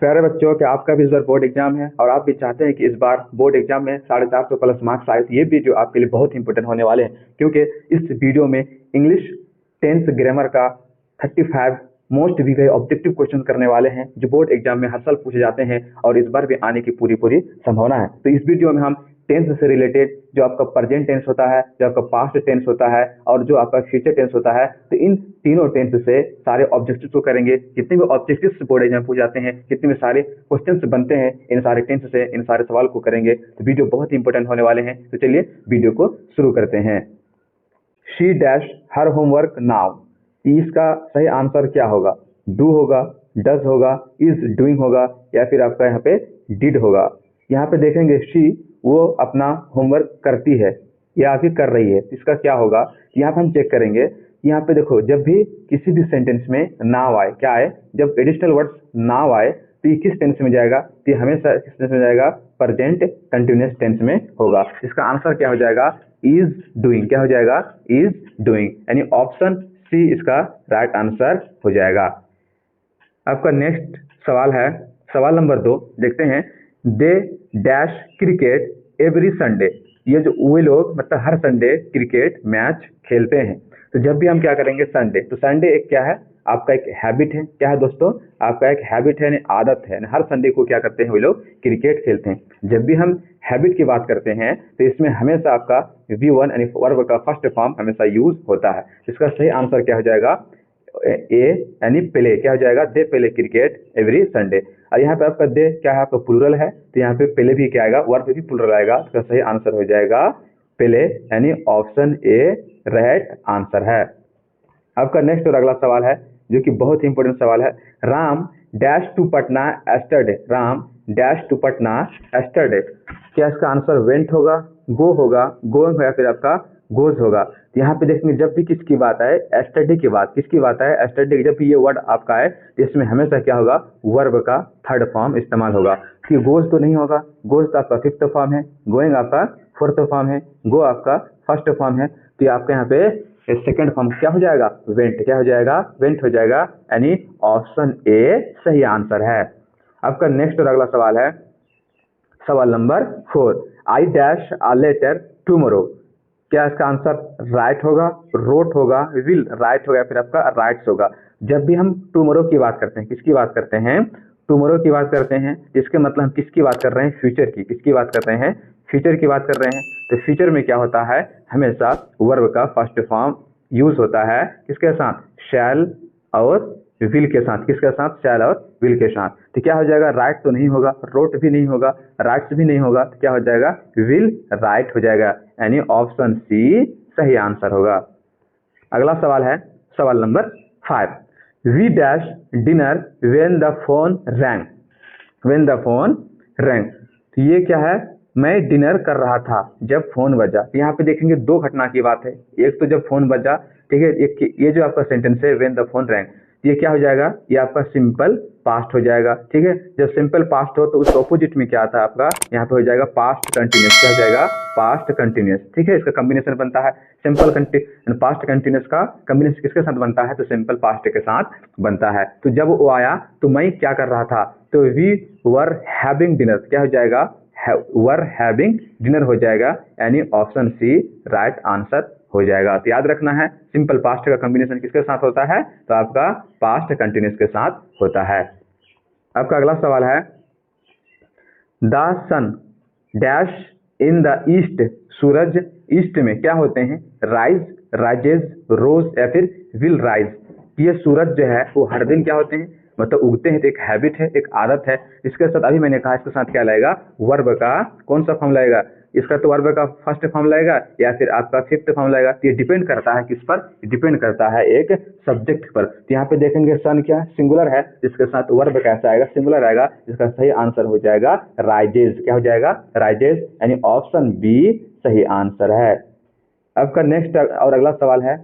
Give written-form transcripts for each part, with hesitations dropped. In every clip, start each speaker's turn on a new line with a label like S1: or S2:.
S1: प्यारे बच्चों कि आपका भी इस बार बोर्ड एग्जाम है और आप भी चाहते हैं कि इस बार बोर्ड एग्जाम में 450 प्लस मार्क्स आए। तो ये वीडियो आपके लिए बहुत इंपॉर्टेंट होने वाले हैं, क्योंकि इस वीडियो में इंग्लिश टेंस ग्रामर का 35 मोस्ट भी गए ऑब्जेक्टिव क्वेश्चन करने वाले हैं, जो बोर्ड एग्जाम में हर साल पूछे जाते हैं और इस बार भी आने की पूरी संभावना है। तो इस वीडियो में हम टेंस से रिलेटेड जो आपका प्रेजेंट टेंस होता है, जो आपका पास्ट टेंस होता है और जो आपका फ्यूचर टेंस होता है, तो इन तीनों टेंस से सारे ऑब्जेक्टिव्स को करेंगे। जितने भी ऑब्जेक्टिव्स बोर्ड एग्जाम पूछ जाते हैं, जितने भी सारे क्वेश्चंस बनते हैं, इन सारे टेंस से इन सारे सवाल को करेंगे। तो वीडियो बहुत इंपॉर्टेंट होने वाले हैं। तो चलिए वीडियो को शुरू करते हैं। She dash her homework now, इसका सही आंसर क्या होगा? डू होगा, डज होगा, इज डूइंग होगा या फिर आपका यहाँ पे डिड होगा। यहाँ पे देखेंगे शी वो अपना होमवर्क करती है या अभी कर रही है, इसका क्या होगा? यहाँ पे हम चेक करेंगे। यहाँ पे देखो, जब भी किसी भी सेंटेंस में नाउ आए, क्या आए? जब एडिशनल वर्ड्स नाउ आए तो ये किस टेंस में जाएगा? तो ये हमेशा किस टेंस में जाएगा? प्रेजेंट कंटिन्यूअस टेंस में होगा। इसका आंसर क्या हो जाएगा? Is doing. क्या हो जाएगा? इज डूइंग, यानी ऑप्शन सी इसका राइट आंसर हो जाएगा। आपका नेक्स्ट सवाल है सवाल नंबर 2। देखते हैं। They dash cricket every Sunday, ये जो वे लोग मतलब हर संडे क्रिकेट मैच खेलते हैं। तो जब भी हम क्या करेंगे? संडे, तो संडे एक क्या है? आपका एक हैबिट है। क्या है दोस्तों? आपका एक हैबिट है, यानी आदत है। हर संडे को क्या करते हैं वे लोग? क्रिकेट खेलते हैं। जब भी हम हैबिट की बात करते हैं तो इसमें हमेशा आपका V1 यानी वर्ब का फर्स्ट फॉर्म हमेशा यूज होता है। इसका सही आंसर क्या हो जाएगा? ए यानी प्ले। क्या हो जाएगा? They play cricket every Sunday. और यहाँ पे आपका दे क्या है? आपका प्लूरल है, तो यहाँ पे प्ले भी क्या आएगा? वर्ब भी प्लूरल आएगा। इसका सही आंसर हो जाएगा प्ले, यानी ऑप्शन ए राइट आंसर है। आपका नेक्स्ट और अगला सवाल है, जो कि बहुत ही इंपॉर्टेंट सवाल है। Ram dash to Patna yesterday, Ram dash to Patna yesterday. क्या इसका आंसर वेंट होगा, गो होगा, गोइंग होगा, फिर आपका गोज होगा? तो यहाँ पे देखेंगे, जब भी किसकी बात आए, एस्टरडे की बात, किसकी बात आए? एस्टरडे की। जब भी ये वर्ड आपका आए तो इसमें हमेशा क्या होगा? वर्ब का थर्ड फॉर्म इस्तेमाल होगा। कि गोज तो नहीं होगा, गोज तो आपका फिफ्थ फॉर्म है, गोइंग आपका फोर्थ फॉर्म है, गो आपका फर्स्ट फॉर्म है। तो आपका यहाँ पे सेकंड फॉर्म क्या हो जाएगा? वेंट। क्या हो जाएगा? वेंट हो जाएगा, यानी ऑप्शन ए सही आंसर है। आपका नेक्स्ट और अगला सवाल है सवाल number 4। I dash a letter tomorrow. क्या इसका आंसर राइट होगा, रोट होगा, विल राइट होगा, फिर आपका राइट्स होगा? जब भी हम टुमारो की बात करते हैं, किसकी बात करते हैं? टुमारो की बात करते हैं। इसके मतलब हम किसकी बात कर रहे हैं? फ्यूचर की। किसकी बात कर रहे हैं? फ्यूचर की बात कर रहे हैं। तो फ्यूचर में क्या होता है? हमेशा वर्ब का फर्स्ट फॉर्म यूज होता है। किसके साथ? शैल और विल के साथ। किसके साथ? शैल और विल के साथ। तो क्या हो जाएगा? राइट तो नहीं होगा, रोट भी नहीं होगा, राइट्स भी नहीं होगा, तो क्या हो जाएगा? विल राइट हो जाएगा, यानी ऑप्शन सी सही आंसर होगा। अगला सवाल है सवाल number 5। We dash dinner when the phone rang, when the phone rang. तो ये क्या है? मैं डिनर कर रहा था जब फोन बजा। तो यहाँ पे देखेंगे दो घटना की बात है। एक तो जब फोन बजा, ठीक है, एक ये जो आपका सेंटेंस है व्हेन द फोन रैंग, ये क्या हो जाएगा? ये आपका सिंपल पास्ट हो जाएगा। ठीक है, जब सिंपल पास्ट हो तो उसके ऑपोजिट में क्या आता है आपका? यहाँ पे हो जाएगा पास्ट कंटिन्यूस। क्या हो जाएगा? Past continuous. ठीक है, इसका कॉम्बिनेशन बनता है सिंपल पास्ट कंटिन्यूस का कॉम्बिनेशन किसके साथ बनता है? तो सिंपल पास्ट के साथ बनता है। तो जब वो आया तो मैं क्या कर रहा था? तो वी वर हैविंग डिनर। क्या हो जाएगा? वर हैविंग डिनर हो जाएगा, यानी ऑप्शन सी राइट आंसर हो जाएगा। तो याद रखना है, सिंपल पास्ट का कॉम्बिनेशन किसके साथ होता है? तो आपका पास्ट कंटिन्यूस के साथ होता है। आपका अगला सवाल है the sun dash in the east, सूरज ईस्ट में क्या होते हैं? राइज, राइजेज, रोज या फिर विल राइज। ये सूरज जो है वो हर दिन क्या होते हैं? मतलब उगते हैं। तो एक हैबिट है, एक आदत है। इसके साथ अभी मैंने कहा इसके साथ क्या लाएगा? वर्ब का कौन सा फॉर्म लाएगा? इसका तो वर्ब का फर्स्ट फॉर्म लाएगा या फिर आपका फिफ्थ फॉर्म लाएगा। ये डिपेंड करता है किस पर? डिपेंड करता है एक सब्जेक्ट पर। तो यहाँ पे देखेंगे सन क्या सिंगुलर है, जिसके साथ वर्ब कैसा आएगा? सिंगुलर आएगा। इसका सही आंसर हो जाएगा राइजेज। क्या हो जाएगा? राइजेज, यानी ऑप्शन बी सही आंसर है। आपका नेक्स्ट और अगला सवाल है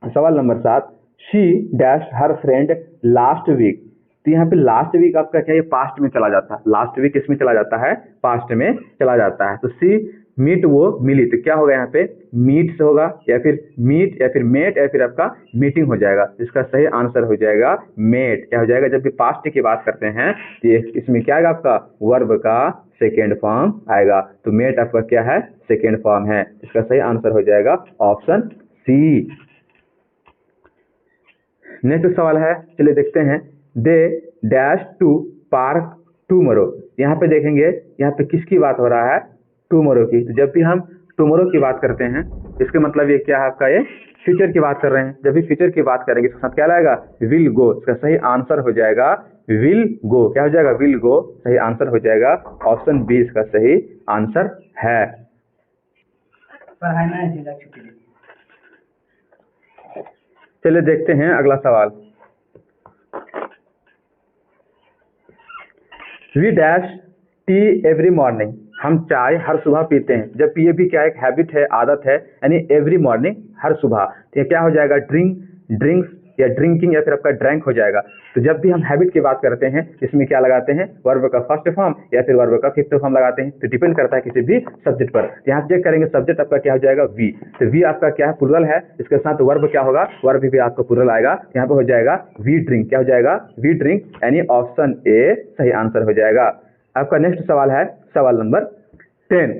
S1: सवाल number 7। She dash her friend last week. तो यहाँ पे लास्ट वीक आपका क्या? ये पास्ट में चला जाता है। लास्ट वीक इसमें चला जाता है, पास्ट में चला जाता है। तो सी मीट वो मिली, तो क्या होगा यहाँ पे मीट से होगा, या फिर मीट, या फिर मेट, या फिर आपका मीटिंग हो जाएगा। इसका सही आंसर हो जाएगा मेट। क्या हो जाएगा, जब भी पास्ट की बात करते हैं तो ये इसमें क्या आएगा, आपका वर्ब का सेकेंड फॉर्म आएगा। तो मेट आपका क्या है, सेकेंड फॉर्म है। इसका सही आंसर हो जाएगा ऑप्शन सी। नेक्स्ट सवाल है, चलिए देखते हैं। They dash to park tomorrow. यहाँ पे देखेंगे, यहाँ पे किसकी बात हो रहा है, टूमोरो की। तो जब भी हम टूमोरो की बात करते हैं, इसके मतलब ये क्या है, आपका ये फ्यूचर की बात कर रहे हैं। जब भी फ्यूचर की बात करेंगे इसके साथ क्या लाएगा, विल गो। इसका सही आंसर हो जाएगा विल गो। क्या हो जाएगा, विल गो सही आंसर हो जाएगा। ऑप्शन बी इसका सही आंसर है। चलिए देखते हैं अगला सवाल। We dash tea every morning. हम चाय हर सुबह पीते हैं। जब ये भी क्या एक हैबिट है, आदत है, यानी एवरी मॉर्निंग हर सुबह। तो ये क्या हो जाएगा, ड्रिंक्स या ड्रिंकिंग या फिर आपका ड्रैंक हो जाएगा। तो जब भी हम हैबिट की बात करते हैं इसमें क्या लगाते हैं, वर्ब का फर्स्ट फॉर्म या फिर वर्ब का फिफ्थ फॉर्म लगाते हैं। तो डिपेंड करता है किसी भी सब्जेक्ट पर। यहाँ चेक करेंगे सब्जेक्ट आपका क्या हो जाएगा, वी। तो वी आपका क्या है, प्लुरल है। इसके साथ वर्ब क्या होगा, वर्ब भी आपको प्लुरल आएगा। यहाँ पे हो जाएगा वी ड्रिंक। क्या हो जाएगा, वी ड्रिंक, यानी ऑप्शन ए सही आंसर हो जाएगा। आपका नेक्स्ट सवाल है सवाल number 10।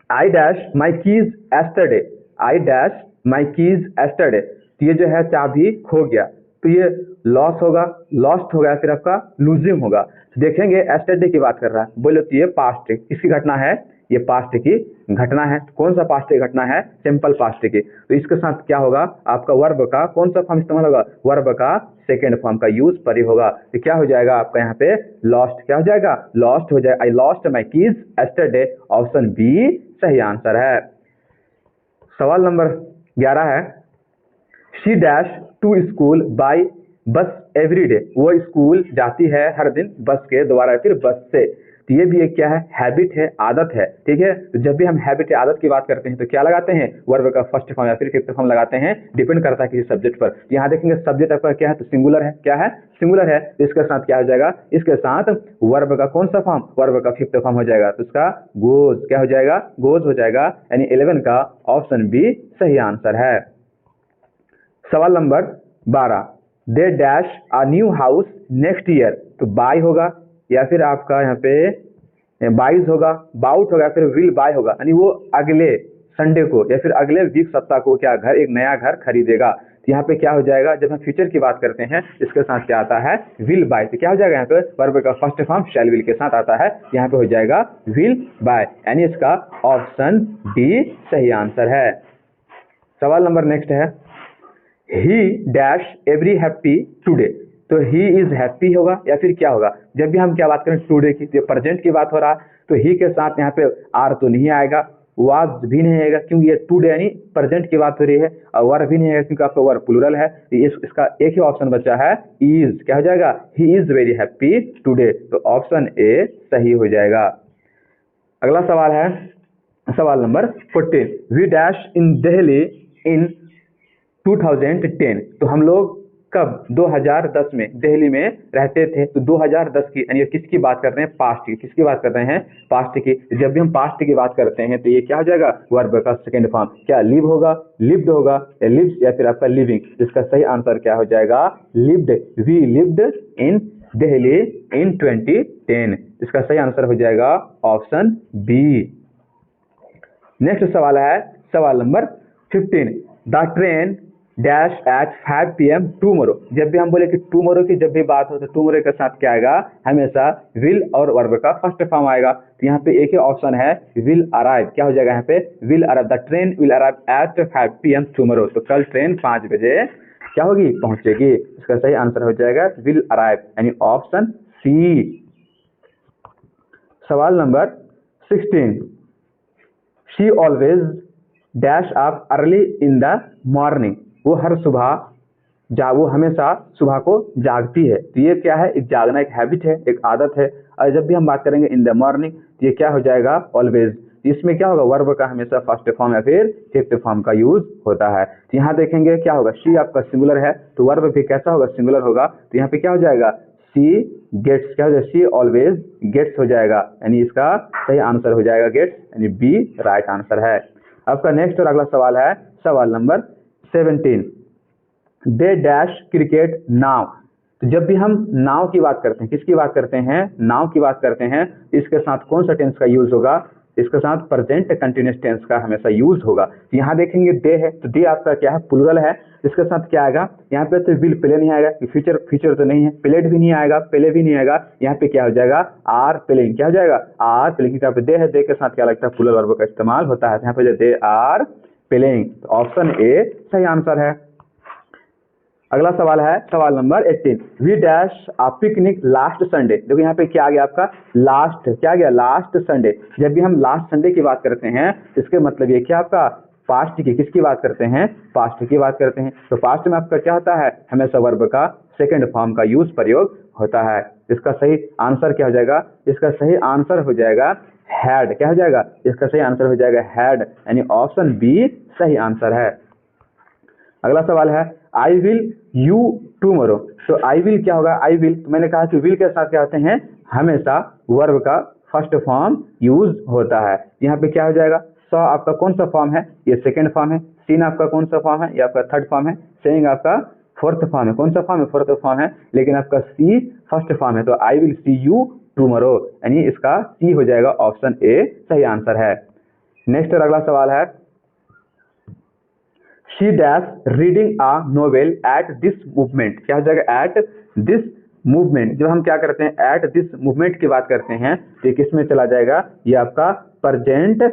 S1: I dash my keys yesterday. I dash my keys yesterday. तो ये जो है चाबी खो गया, तो ये लॉस होगा, लॉस्ट होगा, फिर आपका लूजिंग होगा। देखेंगे एस्टरडे की बात कर रहा है, बोले तो ये पास्ट किसकी घटना है, ये पास्ट की घटना है। कौन सा पास्ट की घटना है, सिंपल पास्ट की। तो इसके साथ क्या होगा, आपका वर्ब का कौन सा फॉर्म इस्तेमाल होगा, वर्ब का सेकेंड फॉर्म का यूज परी होगा। तो क्या हो जाएगा आपका यहाँ पे लॉस्ट। क्या हो जाएगा, लॉस्ट हो जाएगा। I lost my keys yesterday. Option B सही आंसर है। सवाल नंबर 11 है। She dash to school by bus every day. वो स्कूल जाती है हर दिन बस के द्वारा, फिर बस से। तो ये भी एक क्या है, हैबिट है, आदत है। ठीक है, तो जब भी हम हैबिट या आदत की बात करते हैं तो क्या लगाते हैं, वर्ब का फर्स्ट फॉर्म या फिर फिफ्थ फॉर्म लगाते हैं। डिपेंड करता है किसी सब्जेक्ट पर। यहाँ देखेंगे सब्जेक्ट आपका क्या है, तो सिंगुलर है। क्या है, सिंगुलर है। तो इसके साथ क्या हो जाएगा, इसके साथ वर्ब का कौन सा फॉर्म, वर्ब का फिफ्थ फॉर्म हो जाएगा। तो इसका गोज। क्या हो जाएगा, गोज हो जाएगा, यानी 11 का ऑप्शन बी सही आंसर है। सवाल number 12। They dash a new house next year. तो बाय होगा, या फिर आपका यहाँ पे बाइज होगा, बाउट होगा, फिर विल बाय होगा, यानी वो अगले संडे को या फिर अगले वीक सप्ताह को क्या घर, एक नया घर खरीदेगा। तो यहाँ पे क्या हो जाएगा, जब हम फ्यूचर की बात करते हैं इसके साथ क्या आता है, विल बाय। तो क्या हो जाएगा, यहाँ पे वर्ब का फर्स्ट फॉर्म शैल विल के साथ आता है। यहाँ पे हो जाएगा विल बाय, यानी इसका ऑप्शन डी सही आंसर है। सवाल नंबर नेक्स्ट है। ही डैश एवरी हैप्पी टुडे। तो ही इज हैप्पी होगा, या फिर क्या होगा, जब भी हम क्या बात करें टुडे की, तो प्रेजेंट की बात हो रहा है। तो ही के साथ यहाँ पे आर तो नहीं आएगा, वाज भी नहीं आएगा, क्योंकि ये टुडे यानी प्रेजेंट की बात हो रही है। और वर भी नहीं आएगा क्योंकि आपका वर प्लुरल है। इसका एक ही ऑप्शन बचा है, इज। क्या हो जाएगा, he is very happy today. तो ऑप्शन ए सही हो जाएगा। अगला सवाल है सवाल नंबर 14। We dash in Delhi in 2010। तो हम लोग कब, 2010 में दिल्ली में रहते थे। तो 2010 की, यानी किसकी बात कर रहे हैं, पास्ट की। किसकी बात कर रहे हैं, पास्ट की। जब भी हम पास्ट की बात करते हैं तो ये क्या हो जाएगा, वर्ब का सेकंड फॉर्म। क्या लिव होगा, लिव्ड होगा, या लिव्स, या फिर आपका लिविंग। इसका सही आंसर क्या हो जाएगा, lived. We lived in Delhi in 2010। इसका सही आंसर हो जाएगा ऑप्शन बी। नेक्स्ट सवाल है सवाल number 15। The train dash at 5 PM tomorrow. जब भी हम बोले कि टूमोरो की जब भी बात हो तो टूमोरो के साथ क्या आएगा, हमेशा विल और वर्ब का फर्स्ट फॉर्म आएगा। तो यहाँ पे एक ही ऑप्शन है, विल अराइव। क्या हो जाएगा यहाँ पे, will arrive. The train will arrive at 5 PM tomorrow. तो कल ट्रेन 5 बजे क्या होगी, पहुंचेगी। इसका सही आंसर हो जाएगा विल अराइव, यानी ऑप्शन सी। सवाल number 16। She always dash up early in the morning. वो हर सुबह वो हमेशा सुबह को जागती है। तो ये क्या है, एक जागना एक हैबिट है, एक आदत है। और जब भी हम बात करेंगे इन द मॉर्निंग तो ये क्या हो जाएगा, ऑलवेज। इसमें क्या होगा, वर्ब का हमेशा फर्स्ट फॉर्म या फिर फिफ्थ फॉर्म का यूज होता है। तो यहाँ देखेंगे क्या होगा, शी आपका सिंगुलर है तो वर्ब भी कैसा होगा, सिंगुलर होगा। तो यहाँ पे क्या हो जाएगा, शी गेट्स, क्या हो जाएगा, शी ऑलवेज गेट्स हो जाएगा, यानी इसका सही आंसर हो जाएगा गेट्स, यानी बी राइट आंसर है। आपका नेक्स्ट और अगला सवाल है सवाल नंबर 17। दे डैश क्रिकेट नाव। तो जब भी हम नाव की बात करते हैं, किसकी बात करते हैं, नाव की बात करते हैं, इसके साथ कौन सा टेंस का यूज होगा, इसके साथ प्रेजेंट कंटिन्यूअस टेंस का हमेशा यूज होगा। यहाँ देखेंगे दे है, तो दे आपका क्या है, प्लूरल है, इसके साथ क्या आएगा, यहाँ पे तो विल पहले नहीं आएगा, फ्यूचर तो नहीं है, प्लेड भी नहीं आएगा, पहले भी नहीं आएगा, यहाँ पे क्या हो जाएगा, आर प्लेइंग, क्या हो जाएगा, आर प्लेइंग। यहाँ पे दे है, दे के साथ क्या लगता है, प्लूरल वर्ब का इस्तेमाल होता है, यहाँ पे दे आर प्लेइंग, तो ऑप्शन ए सही आंसर है। अगला सवाल है सवाल number 18। We dash a picnic last Sunday. देखो यहाँ पे क्या आ गया आपका, लास्ट, क्या आ गया, लास्ट संडे। जब भी हम लास्ट संडे की बात करते हैं तो इसके मतलब ये क्या आपका पास्ट की, किसकी बात करते हैं, पास्ट की बात करते हैं। तो पास्ट में आपका क्या होता है, हमेशा वर्ब का सेकंड फॉर्म का यूज प्रयोग होता है। इसका सही आंसर क्या हो जाएगा, इसका सही आंसर हो जाएगा हैड, क्या हो जाएगा, इसका सही आंसर हो जाएगा हैड, यानी ऑप्शन बी सही आंसर है। अगला सवाल है आई विल यू टूमोरो। तो आई विल क्या होगा, आई विल, तो मैंने कहा कि विल के साथ क्या होते हैं, हमेशा वर्ब का फर्स्ट फॉर्म यूज होता है। यहाँ पे क्या हो जाएगा, सॉ आपका कौन सा फॉर्म है, ये सेकंड फॉर्म है, सीन आपका कौन सा फॉर्म है, ये आपका थर्ड फॉर्म है, सेइंग आपका फोर्थ फॉर्म है, कौन सा फॉर्म है, फोर्थ फॉर्म है, लेकिन आपका सी फर्स्ट फॉर्म है। तो I will see you tomorrow, यानी इसका सी हो जाएगा, ऑप्शन ए सही आंसर है। नेक्स्ट और अगला सवाल है she dash reading a novel at this movement. क्या हो जाएगा, एट दिस मूवमेंट। जब हम क्या करते हैं, एट दिस मूवमेंट की बात करते हैं तो ये किस में चला जाएगा, ये आपका प्रेजेंट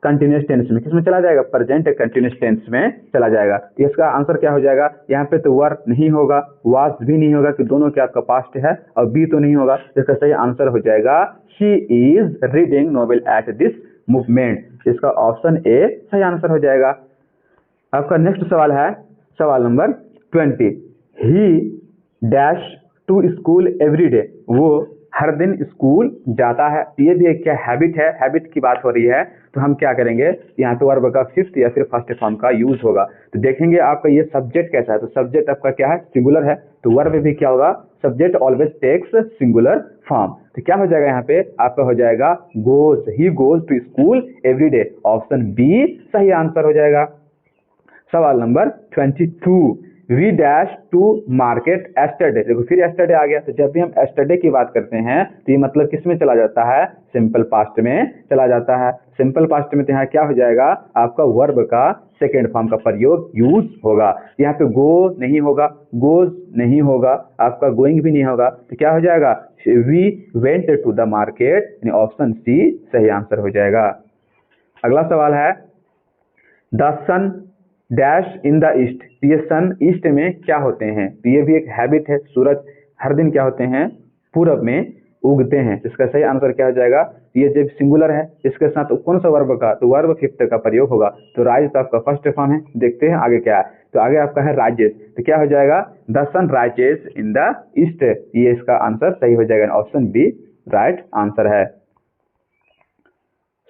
S1: कंटिन्यूअस टेंस में, किस में चला जाएगा, प्रेजेंट कंटिन्यूअस टेंस में चला जाएगा। इसका आंसर क्या हो जाएगा, यहाँ पे तो वर नहीं होगा, वाज भी नहीं होगा, कि दोनों के आपका पास्ट है, और बी तो नहीं होगा। इसका सही आंसर हो जाएगा she is reading novel at this movement. इसका ऑप्शन ए सही आंसर हो जाएगा। आपका नेक्स्ट सवाल है सवाल नंबर 20। He dash to school every day. वो हर दिन स्कूल जाता है। ये भी एक क्या हैबिट है, हैबिट की बात हो रही है, तो हम क्या करेंगे, यहाँ पे वर्ब का फिफ्थ या फिर फर्स्ट फॉर्म का यूज होगा। तो देखेंगे आपका ये सब्जेक्ट कैसा है, तो सब्जेक्ट आपका क्या है, सिंगुलर है, तो वर्ब भी क्या होगा, subject always takes singular form. तो क्या हो जाएगा, यहाँ पे आपका हो जाएगा goes, he goes to school every day, option B सही आंसर हो जाएगा। सवाल नंबर 22। We dash to market yesterday. देखो फिर एस्टरडे आ गया, तो जब भी हम एस्टरडे की बात करते हैं तो ये मतलब किस में चला जाता है, सिंपल पास्ट में चला जाता है। सिंपल पास्ट में तो यहाँ क्या हो जाएगा, आपका वर्ब का सेकेंड फॉर्म का प्रयोग यूज होगा। यहाँ पे गो नहीं होगा, गोज नहीं होगा, आपका गोइंग भी नहीं होगा, तो क्या हो जाएगा, we went to the market, यानी ऑप्शन सी सही आंसर हो जाएगा। अगला सवाल है the sun dash in the east. ये सन ईस्ट में क्या होते हैं, तो ये भी एक हैबिट है, सूरज हर दिन क्या होते हैं, पूरब में उगते हैं। इसका सही आंसर क्या हो जाएगा, ये जब सिंगुलर है इसके साथ कौन सा वर्ब का, तो वर्ब फिफ्थ का प्रयोग होगा। तो राइज तो आपका फर्स्ट फॉर्म है, देखते हैं आगे क्या है, तो आगे आपका है राइजेस। तो क्या हो जाएगा, the sun rises in the east, ये इसका आंसर सही हो जाएगा, ऑप्शन बी राइट आंसर है।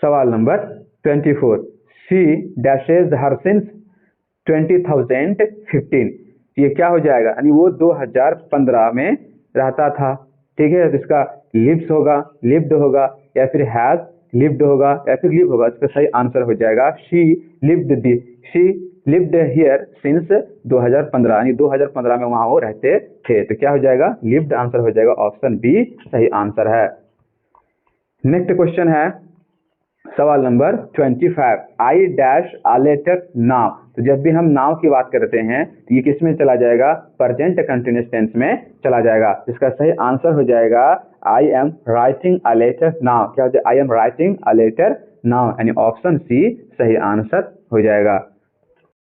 S1: सवाल number 24। She dashes her since 2015। ये क्या हो जाएगा, यानी वो 2015 में रहता था, ठीक है। तो इसका लिव्स होगा, लिव्ड होगा, या फिर हैज लिव्ड होगा, या फिर लिव होगा। इसका सही आंसर हो जाएगा शी लिव्ड हियर सिंस 2015, यानी 2015 में वहां वो रहते थे। तो क्या हो जाएगा, लिव्ड आंसर हो जाएगा, ऑप्शन बी सही आंसर है। नेक्स्ट क्वेश्चन है सवाल नंबर 25। I dash a letter now. तो जब भी हम नाउ की बात करते हैं तो ये किस में चला जाएगा, प्रेजेंट कंटिन्यूअस टेंस में चला जाएगा। इसका सही आंसर हो जाएगा I am writing a letter now. क्या हो जाएगा, I am writing a letter now, यानी ऑप्शन सी सही आंसर हो जाएगा।